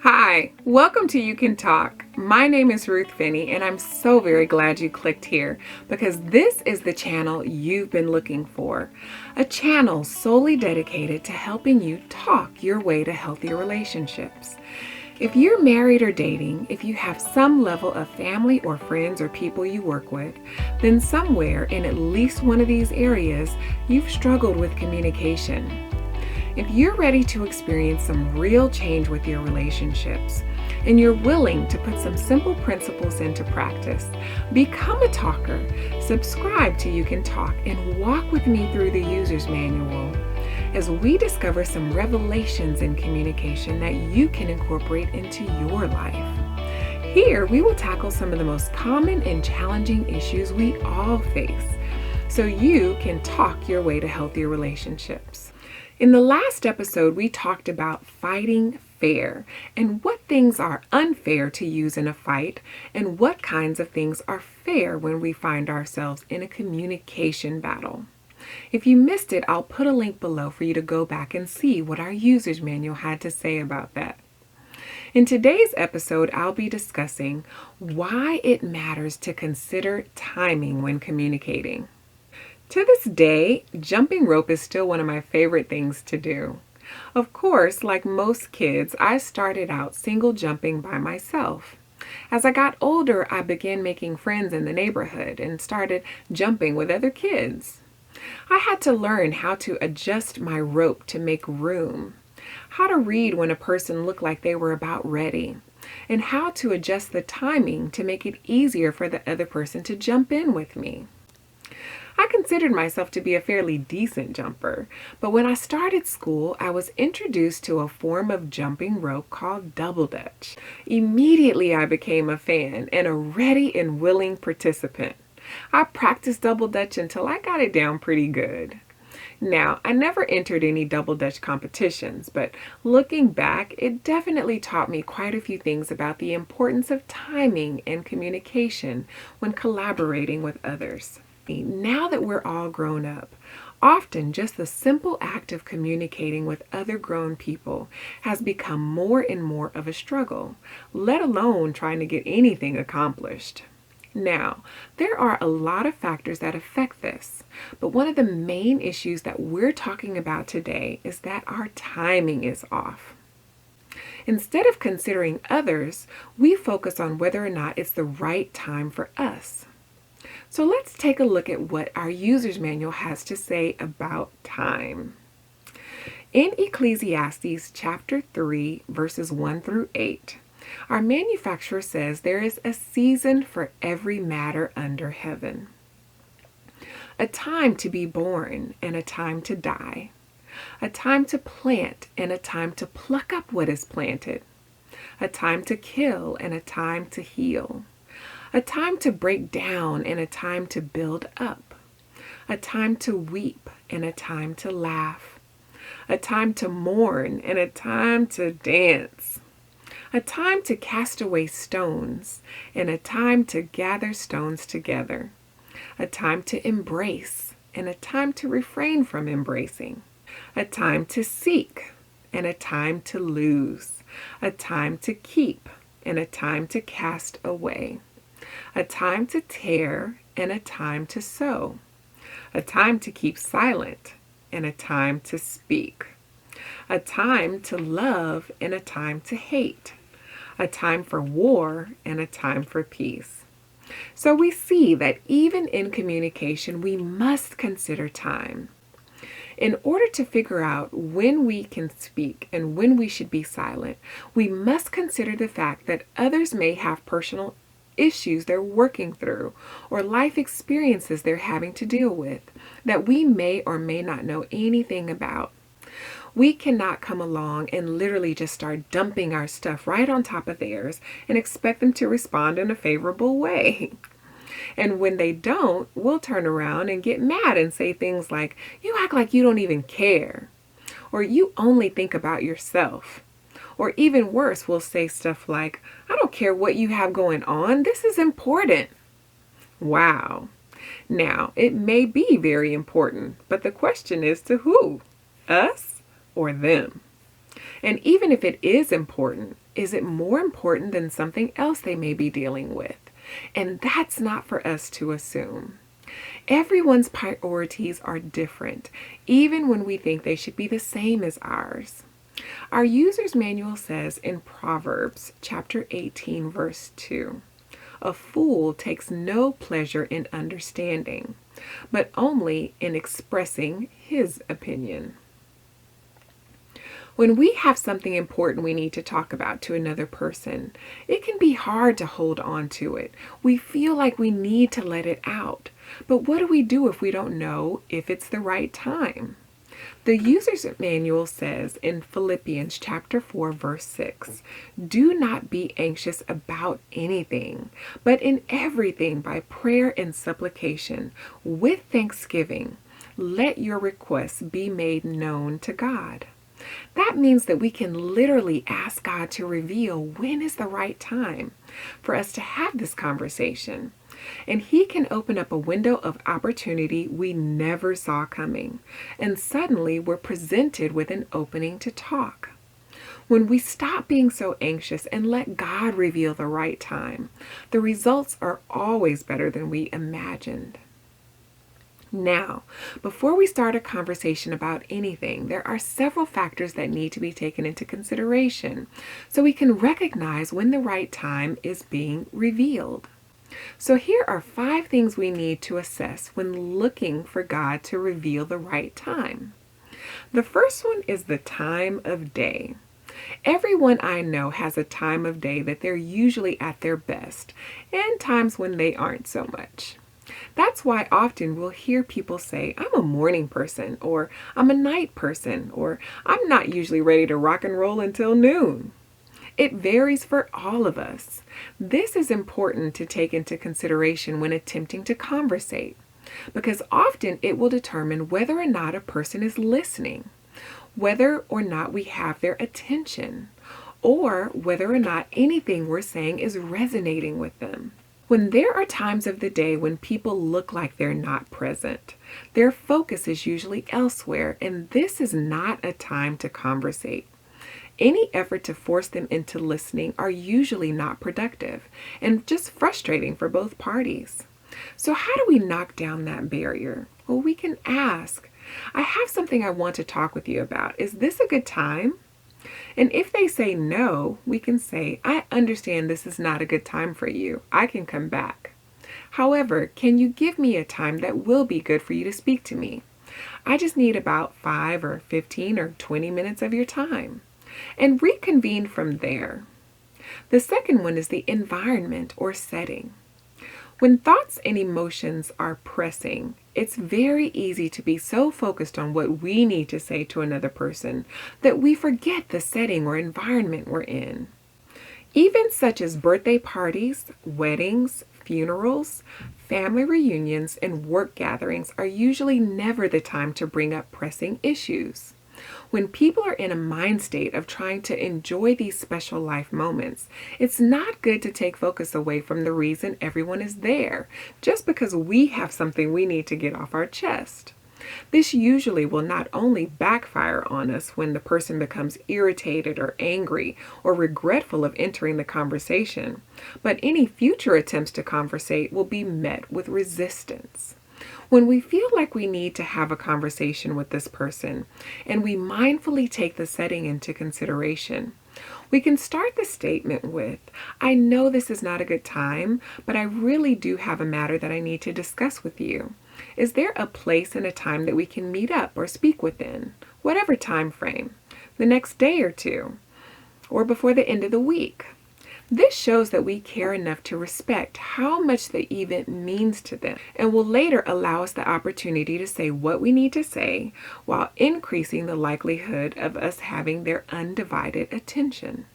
Hi, welcome to You Can Talk. My name is Ruth Finney, and I'm so very glad you clicked here because this is the channel you've been looking for. A channel solely dedicated to helping you talk your way to healthier relationships. If you're married or dating, if you have some level of family or friends or people you work with, then somewhere in at least one of these areas, you've struggled with communication. If you're ready to experience some real change with your relationships, and you're willing to put some simple principles into practice, become a talker, subscribe to You Can Talk, and walk with me through the user's manual as we discover some revelations in communication that you can incorporate into your life. Here, we will tackle some of the most common and challenging issues we all face, so you can talk your way to healthier relationships. In the last episode, we talked about fighting fair and what things are unfair to use in a fight and what kinds of things are fair when we find ourselves in a communication battle. If you missed it, I'll put a link below for you to go back and see what our user's manual had to say about that. In today's episode, I'll be discussing why it matters to consider timing when communicating. To this day, jumping rope is still one of my favorite things to do. Of course, like most kids, I started out single jumping by myself. As I got older, I began making friends in the neighborhood and started jumping with other kids. I had to learn how to adjust my rope to make room, how to read when a person looked like they were about ready, and how to adjust the timing to make it easier for the other person to jump in with me. I considered myself to be a fairly decent jumper, but when I started school, I was introduced to a form of jumping rope called double dutch. Immediately, I became a fan and a ready and willing participant. I practiced double dutch until I got it down pretty good. Now, I never entered any double dutch competitions, but looking back, it definitely taught me quite a few things about the importance of timing and communication when collaborating with others. Now that we're all grown up, often just the simple act of communicating with other grown people has become more and more of a struggle, let alone trying to get anything accomplished. Now, there are a lot of factors that affect this, but one of the main issues that we're talking about today is that our timing is off. Instead of considering others, we focus on whether or not it's the right time for us. So let's take a look at what our user's manual has to say about time. In Ecclesiastes chapter 3, verses 1 through 8, our manufacturer says there is a season for every matter under heaven. A time to be born and a time to die. A time to plant and a time to pluck up what is planted. A time to kill and a time to heal. A time to break down and a time to build up. A time to weep and a time to laugh. A time to mourn and a time to dance. A time to cast away stones and a time to gather stones together. A time to embrace and a time to refrain from embracing. A time to seek and a time to lose. A time to keep and a time to cast away. A time to tear and a time to sow. A time to keep silent and a time to speak. A time to love and a time to hate. A time for war and a time for peace. So we see that even in communication, we must consider time. In order to figure out when we can speak and when we should be silent, we must consider the fact that others may have personal issues they're working through or life experiences they're having to deal with that we may or may not know anything about. We cannot come along and literally just start dumping our stuff right on top of theirs and expect them to respond in a favorable way. And when they don't, we'll turn around and get mad and say things like, "You act like you don't even care," or "You only think about yourself." Or even worse, we'll say stuff like, "I don't care what you have going on. This is important." Wow. Now, it may be very important, but the question is to who? Us or them? And even if it is important, Is it more important than something else they may be dealing with? And that's not for us to assume. Everyone's priorities are different, even when we think they should be the same as ours. Our user's manual says in Proverbs chapter 18, verse 2, "A fool takes no pleasure in understanding, but only in expressing his opinion." When we have something important we need to talk about to another person, it can be hard to hold on to it. We feel like we need to let it out. But what do we do if we don't know if it's the right time? The user's manual says in Philippians chapter 4, verse 6, "Do not be anxious about anything, but in everything by prayer and supplication, with thanksgiving, let your requests be made known to God." That means that we can literally ask God to reveal when is the right time for us to have this conversation. And He can open up a window of opportunity we never saw coming. And suddenly we're presented with an opening to talk. When we stop being so anxious and let God reveal the right time, the results are always better than we imagined. Now, before we start a conversation about anything, there are several factors that need to be taken into consideration so we can recognize when the right time is being revealed. So here are 5 things we need to assess when looking for God to reveal the right time. The first one is the time of day. Everyone I know has a time of day that they're usually at their best and times when they aren't so much. That's why often we'll hear people say, "I'm a morning person," or "I'm a night person," or "I'm not usually ready to rock and roll until noon." It varies for all of us. This is important to take into consideration when attempting to conversate, because often it will determine whether or not a person is listening, whether or not we have their attention, or whether or not anything we're saying is resonating with them. When there are times of the day when people look like they're not present, their focus is usually elsewhere, and this is not a time to conversate. Any effort to force them into listening are usually not productive and just frustrating for both parties. So how do we knock down that barrier? Well, we can ask, "I have something I want to talk with you about. Is this a good time?" And if they say no, we can say, "I understand this is not a good time for you. I can come back. However, can you give me a time that will be good for you to speak to me? I just need about 5 or 15 or 20 minutes of your time." And reconvene from there. The second one is the environment or setting. When thoughts and emotions are pressing, it's very easy to be so focused on what we need to say to another person that we forget the setting or environment we're in. Events such as birthday parties, weddings, funerals, family reunions, and work gatherings are usually never the time to bring up pressing issues. When people are in a mind state of trying to enjoy these special life moments, it's not good to take focus away from the reason everyone is there, just because we have something we need to get off our chest. This usually will not only backfire on us when the person becomes irritated or angry or regretful of entering the conversation, but any future attempts to conversate will be met with resistance. When we feel like we need to have a conversation with this person and we mindfully take the setting into consideration, we can start the statement with, "I know this is not a good time, but I really do have a matter that I need to discuss with you. Is there a place and a time that we can meet up or speak within, whatever time frame, the next day or two, or before the end of the week?" This shows that we care enough to respect how much the event means to them and will later allow us the opportunity to say what we need to say while increasing the likelihood of us having their undivided attention.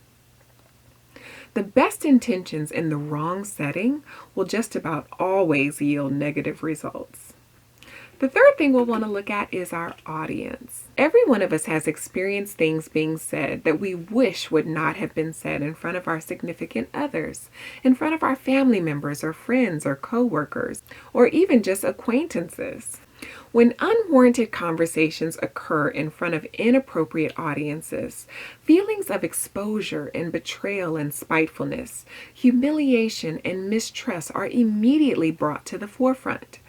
The best intentions in the wrong setting will just about always yield negative results. The third thing we'll want to look at is our audience. Every one of us has experienced things being said that we wish would not have been said in front of our significant others, in front of our family members or friends or coworkers, or even just acquaintances. When unwarranted conversations occur in front of inappropriate audiences, feelings of exposure and betrayal and spitefulness, humiliation and mistrust are immediately brought to the forefront.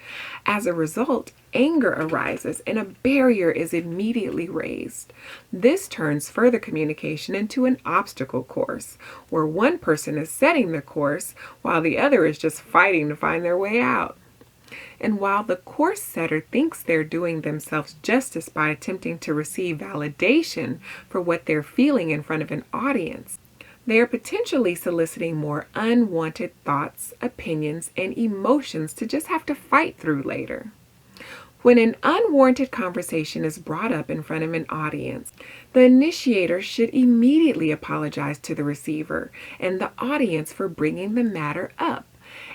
As a result, anger arises and a barrier is immediately raised. This turns further communication into an obstacle course, where one person is setting the course while the other is just fighting to find their way out. And while the course setter thinks they're doing themselves justice by attempting to receive validation for what they're feeling in front of an audience, they are potentially soliciting more unwanted thoughts, opinions, and emotions to just have to fight through later. When an unwarranted conversation is brought up in front of an audience, the initiator should immediately apologize to the receiver and the audience for bringing the matter up,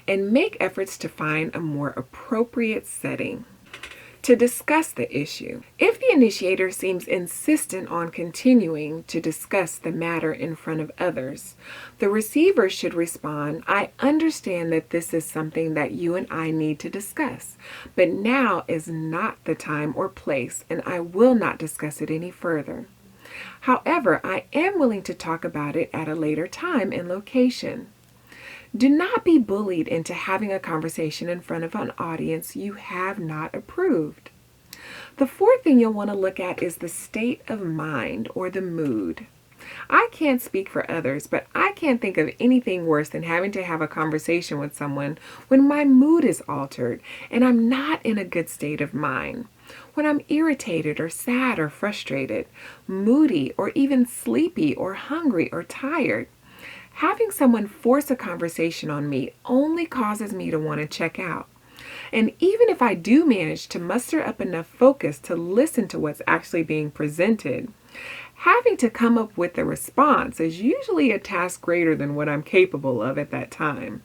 and make efforts to find a more appropriate setting to discuss the issue. If the initiator seems insistent on continuing to discuss the matter in front of others, the receiver should respond, "I understand that this is something that you and I need to discuss, but now is not the time or place, and I will not discuss it any further. However, I am willing to talk about it at a later time and location." Do not be bullied into having a conversation in front of an audience you have not approved. The fourth thing you'll want to look at is the state of mind or the mood. I can't speak for others, but I can't think of anything worse than having to have a conversation with someone when my mood is altered and I'm not in a good state of mind. When I'm irritated or sad or frustrated, moody or even sleepy or hungry or tired. Having someone force a conversation on me only causes me to want to check out. And even if I do manage to muster up enough focus to listen to what's actually being presented, having to come up with a response is usually a task greater than what I'm capable of at that time.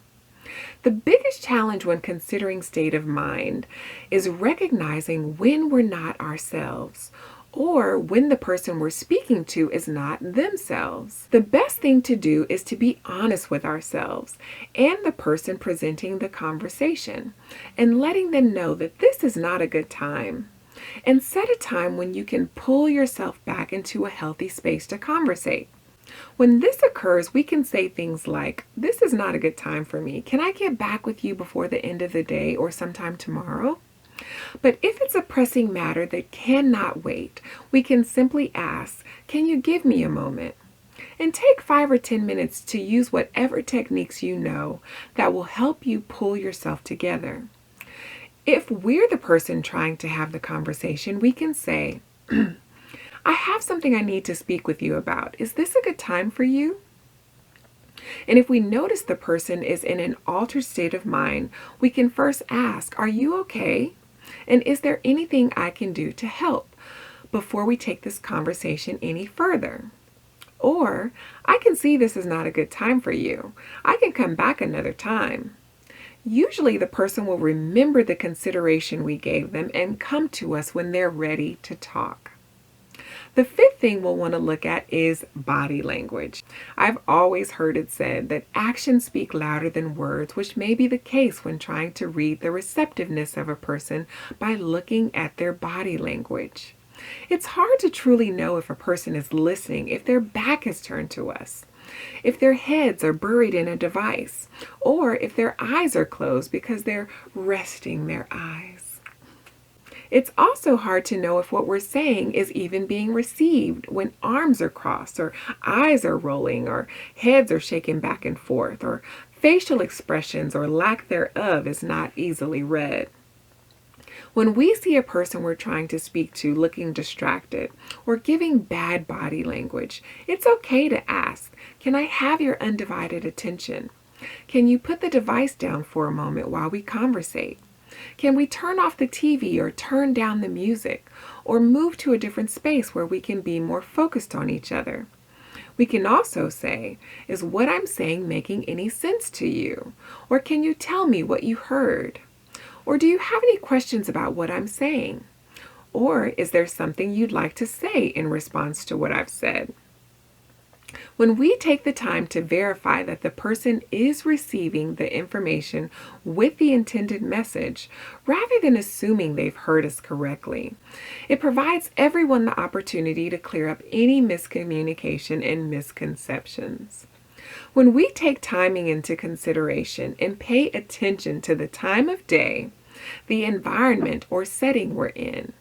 The biggest challenge when considering state of mind is recognizing when we're not ourselves, or when the person we're speaking to is not themselves. The best thing to do is to be honest with ourselves and the person presenting the conversation, and letting them know that this is not a good time. And set a time when you can pull yourself back into a healthy space to conversate. When this occurs, we can say things like, "This is not a good time for me. Can I get back with you before the end of the day or sometime tomorrow?" But if it's a pressing matter that cannot wait, we can simply ask, "Can you give me a moment?" And take 5 or 10 minutes to use whatever techniques you know that will help you pull yourself together. If we're the person trying to have the conversation, we can say, "I have something I need to speak with you about. Is this a good time for you?" And if we notice the person is in an altered state of mind, we can first ask, "Are you okay? And is there anything I can do to help?" before we take this conversation any further. Or, "I can see this is not a good time for you. I can come back another time." Usually the person will remember the consideration we gave them and come to us when they're ready to talk. The fifth thing we'll want to look at is body language. I've always heard it said that actions speak louder than words, which may be the case when trying to read the receptiveness of a person by looking at their body language. It's hard to truly know if a person is listening if their back is turned to us, if their heads are buried in a device, or if their eyes are closed because they're resting their eyes. It's also hard to know if what we're saying is even being received when arms are crossed, or eyes are rolling, or heads are shaken back and forth, or facial expressions or lack thereof is not easily read. When we see a person we're trying to speak to looking distracted or giving bad body language, it's okay to ask, "Can I have your undivided attention? Can you put the device down for a moment while we conversate? Can we turn off the TV or turn down the music, or move to a different space where we can be more focused on each other?" We can also say, "Is what I'm saying making any sense to you? Or can you tell me what you heard? Or do you have any questions about what I'm saying? Or is there something you'd like to say in response to what I've said?" When we take the time to verify that the person is receiving the information with the intended message, rather than assuming they've heard us correctly, it provides everyone the opportunity to clear up any miscommunication and misconceptions. When we take timing into consideration and pay attention to the time of day, the environment or setting we're in,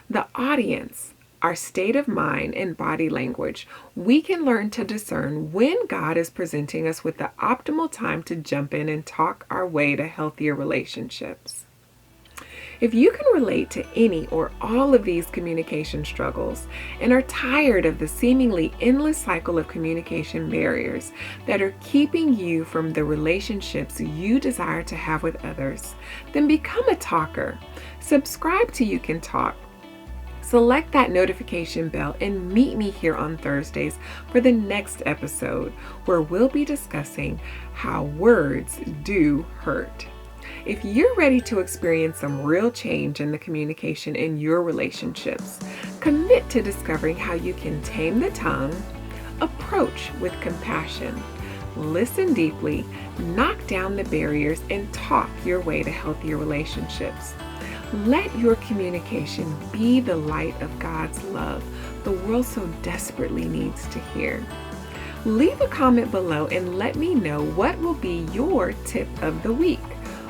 the audience, our state of mind, and body language, we can learn to discern when God is presenting us with the optimal time to jump in and talk our way to healthier relationships. If you can relate to any or all of these communication struggles and are tired of the seemingly endless cycle of communication barriers that are keeping you from the relationships you desire to have with others, then become a talker. Subscribe to You Can Talk. Select that notification bell and meet me here on Thursdays for the next episode, where we'll be discussing how words do hurt. If you're ready to experience some real change in the communication in your relationships, commit to discovering how you can tame the tongue, approach with compassion, listen deeply, knock down the barriers, and talk your way to healthier relationships. Let your communication be the light of God's love the world so desperately needs to hear. Leave a comment below and let me know what will be your tip of the week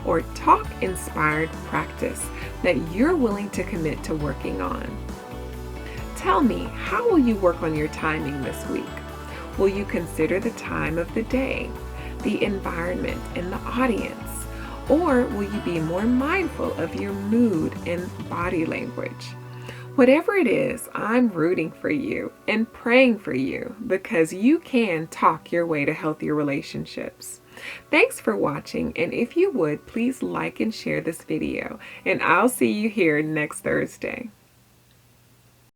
or talk-inspired practice that you're willing to commit to working on. Tell me, how will you work on your timing this week? Will you consider the time of the day, the environment, and the audience? Or will you be more mindful of your mood and body language? Whatever it is, I'm rooting for you and praying for you, because you can talk your way to healthier relationships. Thanks for watching, and if you would, please like and share this video, and I'll see you here next Thursday.